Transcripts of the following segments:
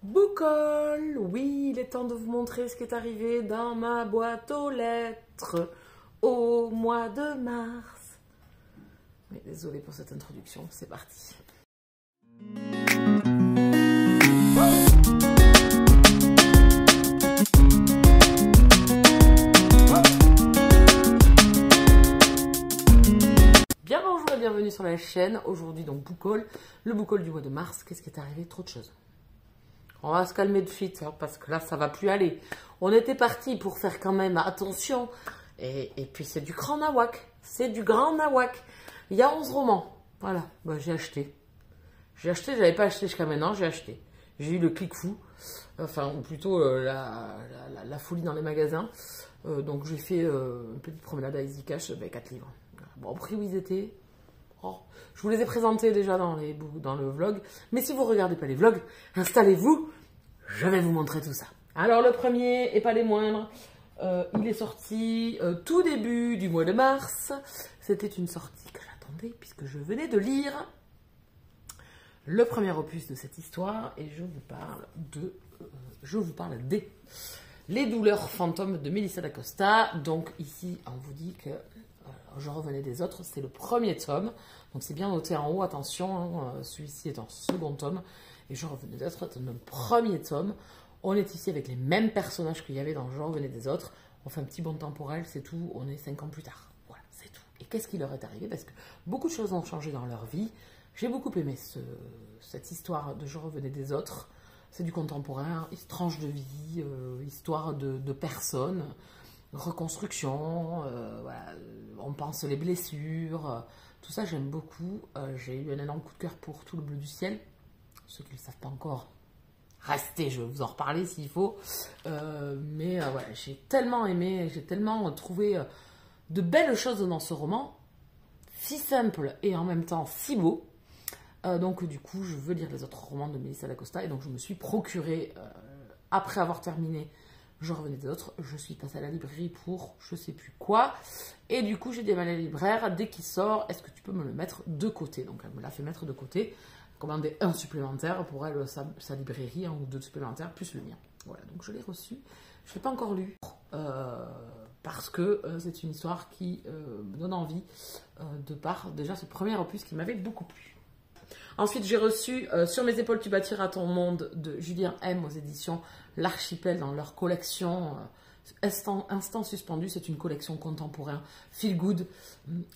Boucole, oui, il est temps de vous montrer ce qui est arrivé dans ma boîte aux lettres au mois de mars. Oui, désolée pour cette introduction, c'est parti. Bien bonjour et bienvenue sur la chaîne. Aujourd'hui donc Boucole, le Boucole du mois de mars. Qu'est-ce qui est arrivé? Trop de choses. On va se calmer de suite, hein, parce que là, ça va plus aller. On était parti pour faire quand même attention. Et puis, c'est du grand nawak. C'est du grand nawak. Il y a 11 romans. Voilà, bah, j'ai acheté. J'ai acheté, j'avais pas acheté jusqu'à maintenant, j'ai acheté. J'ai eu le clic fou. Enfin, ou plutôt la folie dans les magasins. Donc, j'ai fait une petite promenade à Easy Cash avec 4 livres. Bon, au prix où ils étaient... Oh, je vous les ai présentés déjà dans le vlog. Mais si vous ne regardez pas les vlogs, installez-vous. Je vais vous montrer tout ça. Alors le premier, et pas les moindres, il est sorti tout début du mois de mars. C'était une sortie que j'attendais puisque je venais de lire le premier opus de cette histoire. Et je vous parle des Les douleurs fantômes de Melissa d'Acosta. Donc ici, on vous dit que... Je revenais des autres, c'est le premier tome, donc c'est bien noté en haut, attention, hein, celui-ci est en second tome, et Je revenais des autres, c'est notre premier tome. On est ici avec les mêmes personnages qu'il y avait dans Je revenais des autres, on fait un petit bond temporel, c'est tout, on est 5 ans plus tard, voilà, c'est tout. Et qu'est-ce qui leur est arrivé? Parce que beaucoup de choses ont changé dans leur vie, j'ai beaucoup aimé cette histoire de Je revenais des autres, c'est du contemporain, tranche de vie, histoire de personnes, reconstruction, voilà, on pense les blessures, tout ça j'aime beaucoup. J'ai eu un énorme coup de cœur pour Tout le bleu du ciel. Ceux qui ne le savent pas encore, restez, je vais vous en reparler s'il faut. Mais voilà, j'ai tellement aimé, j'ai tellement trouvé de belles choses dans ce roman, si simple et en même temps si beau. Donc du coup, je veux lire les autres romans de Melissa d'Acosta et donc je me suis procuré, après avoir terminé Je revenais des autres, je suis passée à la librairie pour je sais plus quoi. Et du coup, j'ai dit à la libraire, dès qu'il sort, est-ce que tu peux me le mettre de côté? Donc, elle me l'a fait mettre de côté. Commandé un supplémentaire pour elle, sa librairie, un ou deux supplémentaires, plus le mien. Voilà, donc je l'ai reçu. Je ne l'ai pas encore lu, parce que c'est une histoire qui me donne envie, de par déjà ce premier opus qui m'avait beaucoup plu. Ensuite, j'ai reçu Sur mes épaules, tu bâtiras ton monde de Julien M. aux éditions L'Archipel dans leur collection Instant suspendu. C'est une collection contemporain, feel good.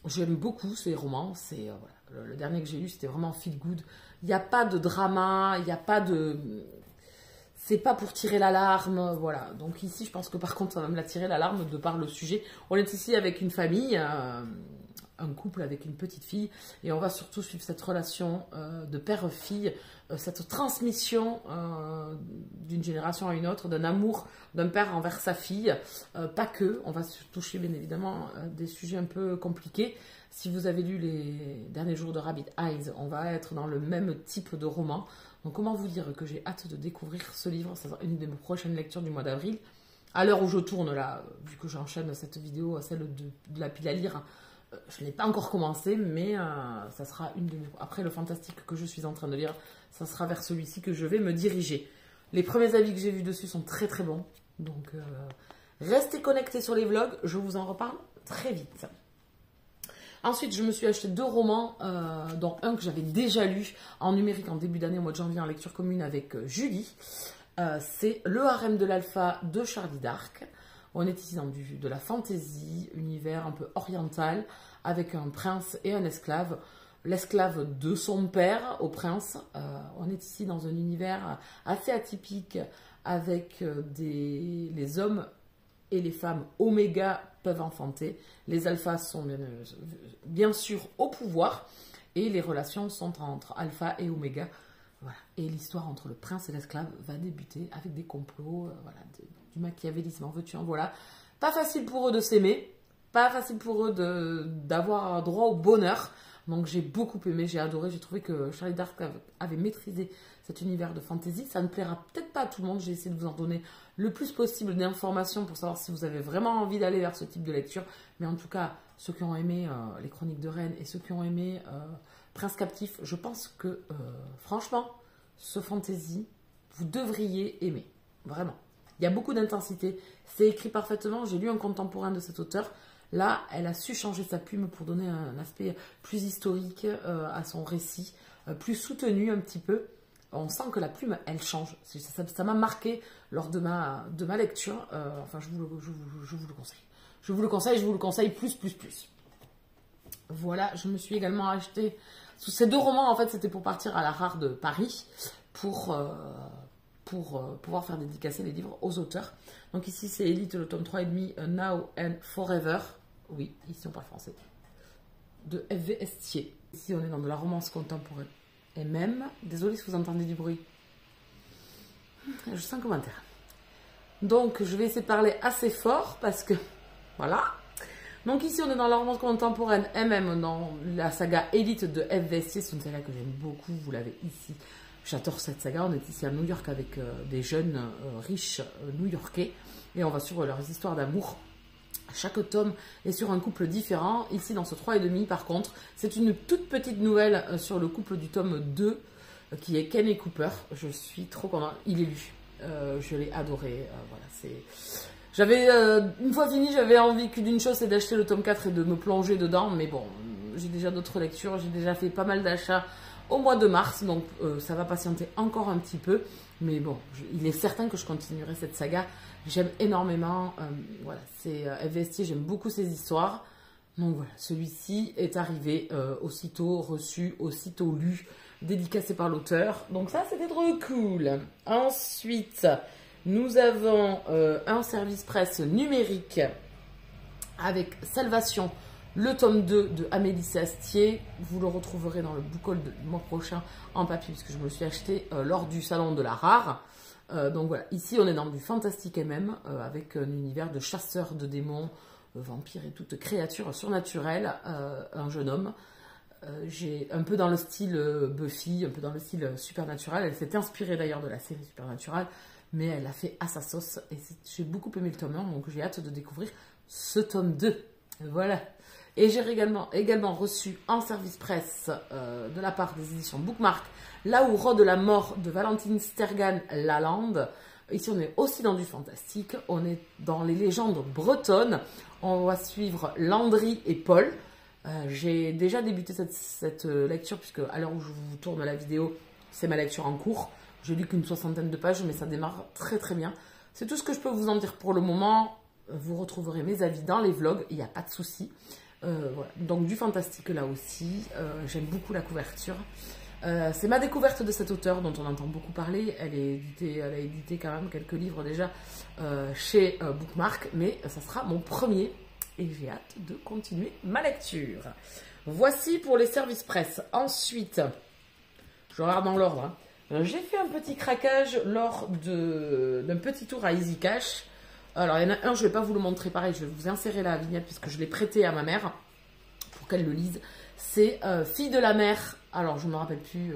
J'aime beaucoup ces romans. C'est voilà, le dernier que j'ai lu, c'était vraiment feel good. Il n'y a pas de drama, il n'y a pas de... C'est pas pour tirer l'alarme, voilà. Donc ici, je pense que par contre, ça va me la tirer l'alarme de par le sujet. On est ici avec une famille... un couple avec une petite fille, et on va surtout suivre cette relation de père-fille, cette transmission d'une génération à une autre, d'un amour d'un père envers sa fille, pas que, on va toucher bien évidemment des sujets un peu compliqués. Si vous avez lu les derniers jours de Rabbit Eyes, on va être dans le même type de roman. Donc comment vous dire que j'ai hâte de découvrir ce livre, c'est une de mes prochaines lectures du mois d'avril. À l'heure où je tourne là, vu que j'enchaîne cette vidéo à celle de la pile à lire, je ne l'ai pas encore commencé, mais ça sera une de mes... Après le fantastique que je suis en train de lire, ça sera vers celui-ci que je vais me diriger. Les premiers avis que j'ai vus dessus sont très très bons. Donc restez connectés sur les vlogs, je vous en reparle très vite. Ensuite, je me suis acheté 2 romans, dont un que j'avais déjà lu en numérique en début d'année, au mois de janvier, en lecture commune avec Julie. C'est Le harem de l'alpha de Charlie Dark. On est ici dans de la fantaisie, univers un peu oriental, avec un prince et un esclave. L'esclave de son père au prince. On est ici dans un univers assez atypique, avec les hommes et les femmes oméga peuvent enfanter. Les alphas sont bien sûr au pouvoir, et les relations sont entre alpha et oméga. Voilà. Et l'histoire entre le prince et l'esclave va débuter avec des complots, voilà, du machiavélisme, en veux-tu en voilà. Pas facile pour eux de s'aimer, pas facile pour eux d'avoir droit au bonheur. Donc j'ai beaucoup aimé, j'ai adoré, j'ai trouvé que Charlie Dark avait maîtrisé cet univers de fantasy. Ça ne plaira peut-être pas à tout le monde, j'ai essayé de vous en donner le plus possible d'informations pour savoir si vous avez vraiment envie d'aller vers ce type de lecture. Mais en tout cas, ceux qui ont aimé les Chroniques de Rennes et ceux qui ont aimé Prince Captif, je pense que franchement, ce fantasy Vous devriez aimer, vraiment. Il y a beaucoup d'intensité. C'est écrit parfaitement. J'ai lu un contemporain de cet auteur. Là, elle a su changer sa plume pour donner un aspect plus historique à son récit, plus soutenu un petit peu. On sent que la plume, elle change. Ça m'a marqué lors de ma lecture. Enfin, je vous le conseille. Je vous le conseille plus. Voilà, je me suis également acheté... Ces 2 romans, en fait, c'était pour partir à la Rare de Paris pour pouvoir faire dédicacer les livres aux auteurs. Donc ici, c'est Élite, le tome 3,5, Now and Forever. Oui, ici on parle français. De F.V. Estier. Ici, on est dans de la romance contemporaine. Et même, désolé si vous entendez du bruit. Je sens un commentaire. Donc, je vais essayer de parler assez fort parce que, voilà. Donc ici, on est dans la romance contemporaine et même dans la saga Élite de F.V. Estier. C'est une saga que j'aime beaucoup, vous l'avez ici. J'adore cette saga. On est ici à New York avec des jeunes riches new-yorkais. Et on va suivre leurs histoires d'amour. Chaque tome est sur un couple différent. Ici, dans ce 3,5, par contre, c'est une toute petite nouvelle sur le couple du tome 2, qui est Ken et Cooper. Je suis trop contente. Il est lu. Je l'ai adoré. Voilà, une fois fini, j'avais envie que d'une chose, c'est d'acheter le tome 4 et de me plonger dedans. Mais bon, j'ai déjà d'autres lectures. J'ai déjà fait pas mal d'achats au mois de mars. Donc, ça va patienter encore un petit peu. Mais bon, il est certain que je continuerai cette saga. J'aime énormément, voilà, c'est F.V. Estier, j'aime beaucoup ses histoires. Donc voilà, celui-ci est arrivé aussitôt reçu, aussitôt lu, dédicacé par l'auteur. Donc ça, c'était trop cool. Ensuite, nous avons un service presse numérique avec Salvation, le tome 2 de Amélie Astier. Vous le retrouverez dans le book haul du mois prochain en papier, puisque je me le suis acheté lors du salon de la Rare. Donc voilà, ici on est dans du fantastique MM, avec un univers de chasseurs de démons, vampires et toutes créatures surnaturelles, un jeune homme. J'ai un peu dans le style Buffy, un peu dans le style Supernatural. Elle s'est inspirée d'ailleurs de la série Supernatural, mais elle l'a fait à sa sauce. Et j'ai beaucoup aimé le tome 1, donc j'ai hâte de découvrir ce tome 2. Voilà. Et j'ai également reçu en service presse de la part des éditions Bookmark Là où rôde la mort de Valentine Stergan Lalande. Ici, on est aussi dans du fantastique. On est dans les légendes bretonnes. On va suivre Landry et Paul. J'ai déjà débuté cette lecture, puisque à l'heure où je vous tourne la vidéo, c'est ma lecture en cours. Je lis qu'une 60aine de pages, mais ça démarre très très bien. C'est tout ce que je peux vous en dire pour le moment. Vous retrouverez mes avis dans les vlogs, il n'y a pas de souci. Voilà. Donc du fantastique là aussi. J'aime beaucoup la couverture. C'est ma découverte de cet auteur dont on entend beaucoup parler. Elle a édité quand même quelques livres déjà chez Bookmark, mais ça sera mon premier et j'ai hâte de continuer ma lecture. Voici pour les services presse. Ensuite, je regarde dans l'ordre. J'ai fait un petit craquage lors d'un petit tour à Easy Cash. Alors, il y en a un, je ne vais pas vous le montrer pareil, je vais vous insérer la vignette puisque je l'ai prêté à ma mère pour qu'elle le lise. C'est Fille de la mer. Alors, je ne me rappelle plus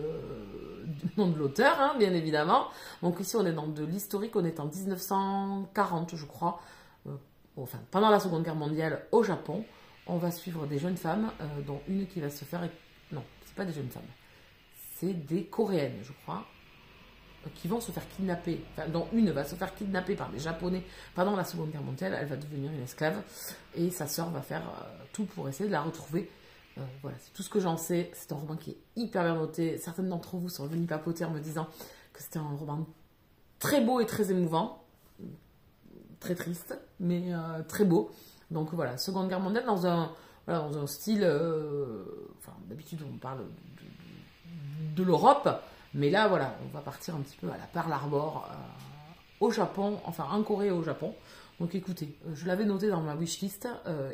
du nom de l'auteur, hein, bien évidemment. Donc ici, on est dans de l'historique, on est en 1940, je crois. Enfin, pendant la Seconde Guerre mondiale au Japon. On va suivre des jeunes femmes, dont une qui va se faire... Non, c'est pas des jeunes femmes. C'est des Coréennes, je crois, qui vont se faire kidnapper, enfin, dont une va se faire kidnapper par des Japonais pendant la Seconde Guerre mondiale. Elle va devenir une esclave et sa sœur va faire tout pour essayer de la retrouver. Voilà, c'est tout ce que j'en sais. C'est un roman qui est hyper bien noté. Certaines d'entre vous sont venus papoter en me disant que c'était un roman très beau et très émouvant, très triste, mais très beau. Donc voilà, Seconde Guerre mondiale dans un style... enfin, d'habitude, on parle de l'Europe, mais là, voilà, on va partir un petit peu à la Pearl Harbor, au Japon, enfin en Corée et au Japon. Donc écoutez, je l'avais noté dans ma wishlist,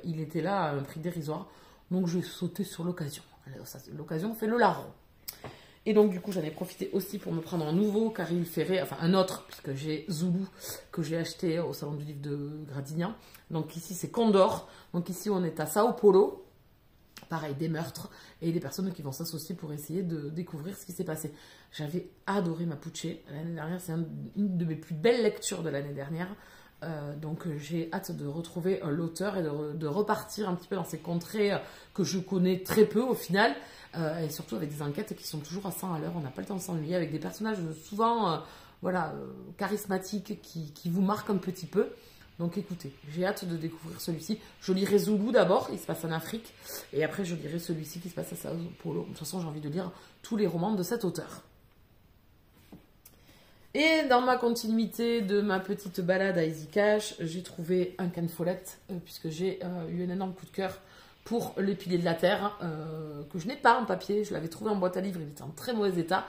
il était là à un prix dérisoire, donc je vais sauter sur l'occasion. L'occasion fait le larron. Et donc du coup, j'en ai profité aussi pour me prendre un nouveau Caril Ferré, enfin un autre, puisque j'ai Zulu, que j'ai acheté au Salon du Livre de Gradignan. Donc ici, c'est Condor. Donc ici, on est à Sao Paulo. Pareil, des meurtres et des personnes qui vont s'associer pour essayer de découvrir ce qui s'est passé. J'avais adoré Mapuche l'année dernière, c'est une de mes plus belles lectures de l'année dernière. Donc j'ai hâte de retrouver l'auteur et de repartir un petit peu dans ces contrées que je connais très peu au final. Et surtout avec des enquêtes qui sont toujours à 100 à l'heure, on n'a pas le temps de s'ennuyer, avec des personnages souvent voilà, charismatique qui vous marque un petit peu. Donc écoutez, j'ai hâte de découvrir celui-ci. Je lirai Zoulou d'abord, il se passe en Afrique. Et après, je lirai celui-ci qui se passe à Sao Paulo. De toute façon, j'ai envie de lire tous les romans de cet auteur. Et dans ma continuité de ma petite balade à Easy Cash, j'ai trouvé un Ken Follett, puisque j'ai eu un énorme coup de cœur pour Les Piliers de la Terre, que je n'ai pas en papier. Je l'avais trouvé en boîte à livres, il était en très mauvais état.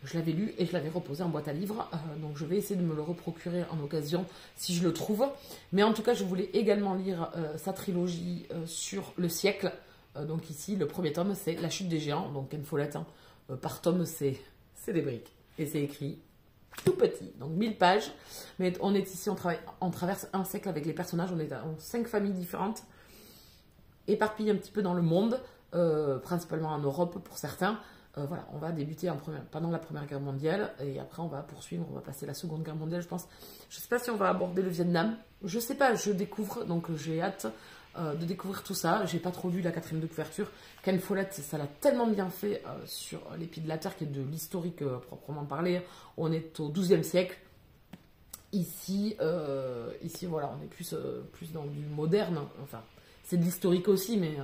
Je l'avais lu et je l'avais reposé en boîte à livres. Donc je vais essayer de me le reprocurer en occasion si je le trouve. Mais en tout cas, je voulais également lire sa trilogie sur le siècle. Donc ici, le premier tome, c'est La Chute des Géants. Donc Ken Follett, hein, par tome, c'est des briques. Et c'est écrit tout petit. Donc 1000 pages. Mais on est ici, on traverse un siècle avec les personnages. On est en 5 familles différentes, éparpillées un petit peu dans le monde, principalement en Europe pour certains. Voilà, on va débuter pendant la Première Guerre mondiale et après on va poursuivre, on va passer la Seconde Guerre mondiale, je pense. Je ne sais pas si on va aborder le Vietnam, je sais pas, je découvre, donc j'ai hâte de découvrir tout ça. J'ai pas trop lu la 4e de couverture. Ken Follett, ça l'a tellement bien fait sur Les Pieds de la Terre, qui est de l'historique proprement parlé. On est au XIIe siècle. Ici, voilà, on est plus dans du moderne, enfin, c'est de l'historique aussi, mais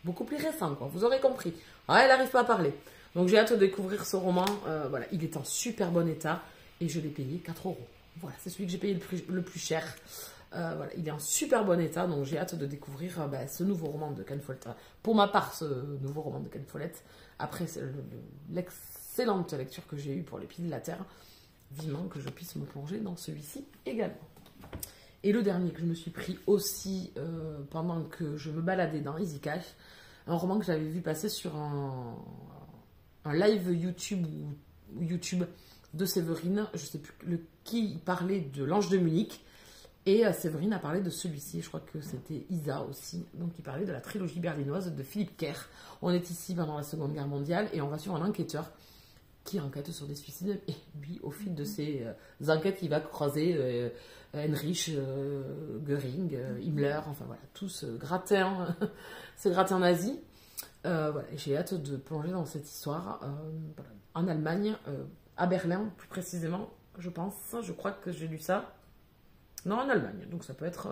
beaucoup plus récent, quoi. Vous aurez compris. Ah, elle n'arrive pas à parler. Donc j'ai hâte de découvrir ce roman. Voilà, il est en super bon état et je l'ai payé 4 €. Voilà, c'est celui que j'ai payé le plus cher. Voilà, il est en super bon état, donc j'ai hâte de découvrir ce nouveau roman de Ken Follett. Pour ma part, ce nouveau roman de Ken Follett, après l'excellente lecture que j'ai eue pour Les Pieds de la Terre, vivement que je puisse me plonger dans celui-ci également. Et le dernier que je me suis pris aussi pendant que je me baladais dans Easy Cash, un roman que j'avais vu passer sur un live YouTube ou YouTube de Séverine. Je ne sais plus qui parlait de l'Ange de Munich. Et Séverine a parlé de celui-ci. Je crois que c'était Isa aussi. Donc il parlait de la trilogie berlinoise de Philippe Kerr. On est ici pendant la Seconde Guerre mondiale et on va suivre un enquêteur qui enquête sur des suicides. Et lui, au fil de ses enquêtes, il va croiser Heinrich, Göring, Himmler, enfin voilà, tout ce gratin nazi. Voilà, j'ai hâte de plonger dans cette histoire voilà, en Allemagne, à Berlin plus précisément, je pense. Je crois que j'ai lu ça. Non, en Allemagne, donc ça peut être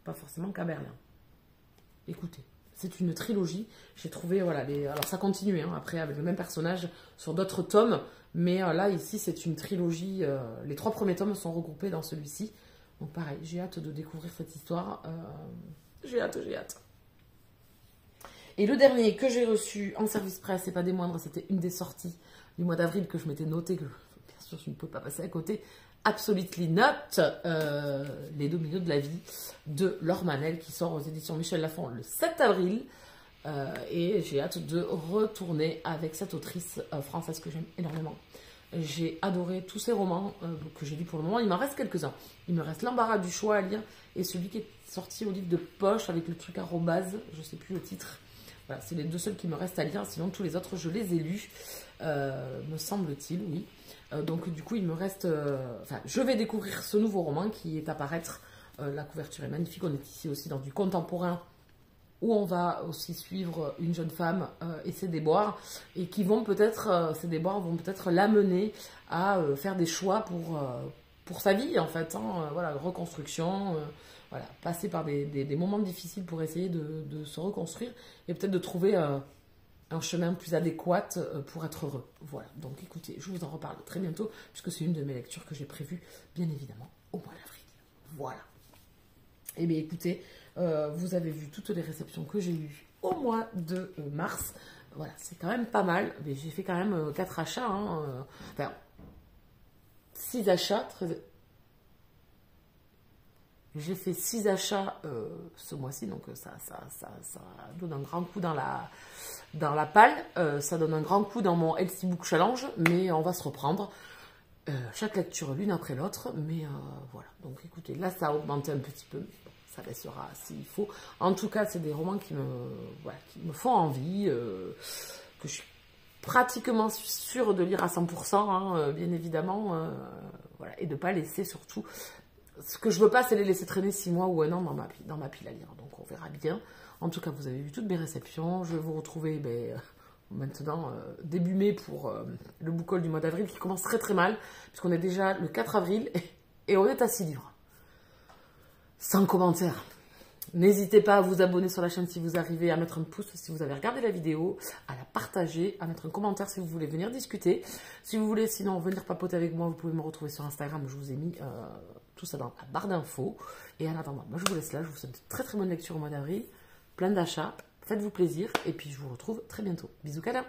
pas forcément qu'à Berlin. Écoutez, c'est une trilogie. J'ai trouvé, voilà, alors ça continue hein, après avec le même personnage sur d'autres tomes, mais là, ici, c'est une trilogie. Les 3 premiers tomes sont regroupés dans celui-ci. Donc pareil, j'ai hâte de découvrir cette histoire. J'ai hâte. Et le dernier que j'ai reçu en service presse, et pas des moindres, c'était une des sorties du mois d'avril que je m'étais noté, que bien sûr je ne pouvais pas passer à côté. Absolutely Not, Les 2 milieux de la vie, de Laure Manel, qui sort aux éditions Michel Lafon le 7 avril. Et j'ai hâte de retourner avec cette autrice française que j'aime énormément. J'ai adoré tous ces romans que j'ai lus pour le moment. Il m'en reste quelques-uns. Il me reste L'embarras du choix à lire et celui qui est sorti au livre de poche avec le truc arrobase, je ne sais plus le titre. Voilà, c'est les 2 seuls qui me restent à lire. Sinon, tous les autres, je les ai lus, me semble-t-il, oui. Donc, du coup, il me reste... je vais découvrir ce nouveau roman qui est à paraître. La couverture est magnifique. On est ici aussi dans du contemporain où on va aussi suivre une jeune femme et ses déboires, et qui vont peut-être, ces déboires vont peut-être l'amener à faire des choix pour sa vie, en fait. Hein, voilà, reconstruction, voilà, passer par des moments difficiles pour essayer de se reconstruire, et peut-être de trouver un chemin plus adéquat pour être heureux. Voilà, donc écoutez, je vous en reparle très bientôt, puisque c'est une de mes lectures que j'ai prévues, bien évidemment, au mois d'avril. Voilà. Eh bien écoutez, vous avez vu toutes les réceptions que j'ai eues au mois de mars. Voilà, c'est quand même pas mal. Mais j'ai fait quand même 4 achats. Hein, enfin, 6 achats. J'ai fait 6 achats ce mois-ci. Donc ça donne un grand coup dans la palle. Ça donne un grand coup dans mon Elsie Book Challenge. Mais on va se reprendre. Chaque lecture l'une après l'autre. Mais voilà. Donc écoutez, là ça a augmenté un petit peu. Ça baissera s'il faut. En tout cas, c'est des romans qui me font envie, que je suis pratiquement sûre de lire à 100%, hein, bien évidemment. Voilà, et de ne pas laisser surtout... Ce que je veux pas, c'est les laisser traîner 6 mois ou 1 an dans ma pile à lire. Donc on verra bien. En tout cas, vous avez vu toutes mes réceptions. Je vais vous retrouver maintenant début mai pour le book haul du mois d'avril qui commence très très mal, puisqu'on est déjà le 4 avril et on est à 6 livres. Sans commentaire. N'hésitez pas à vous abonner sur la chaîne si vous arrivez, à mettre un pouce si vous avez regardé la vidéo, à la partager, à mettre un commentaire si vous voulez venir discuter. Si vous voulez sinon venir papoter avec moi, vous pouvez me retrouver sur Instagram, je vous ai mis tout ça dans la barre d'infos. Et en attendant, moi je vous laisse là, je vous souhaite une très très bonne lecture au mois d'avril, plein d'achats, faites-vous plaisir et puis je vous retrouve très bientôt. Bisous câlins.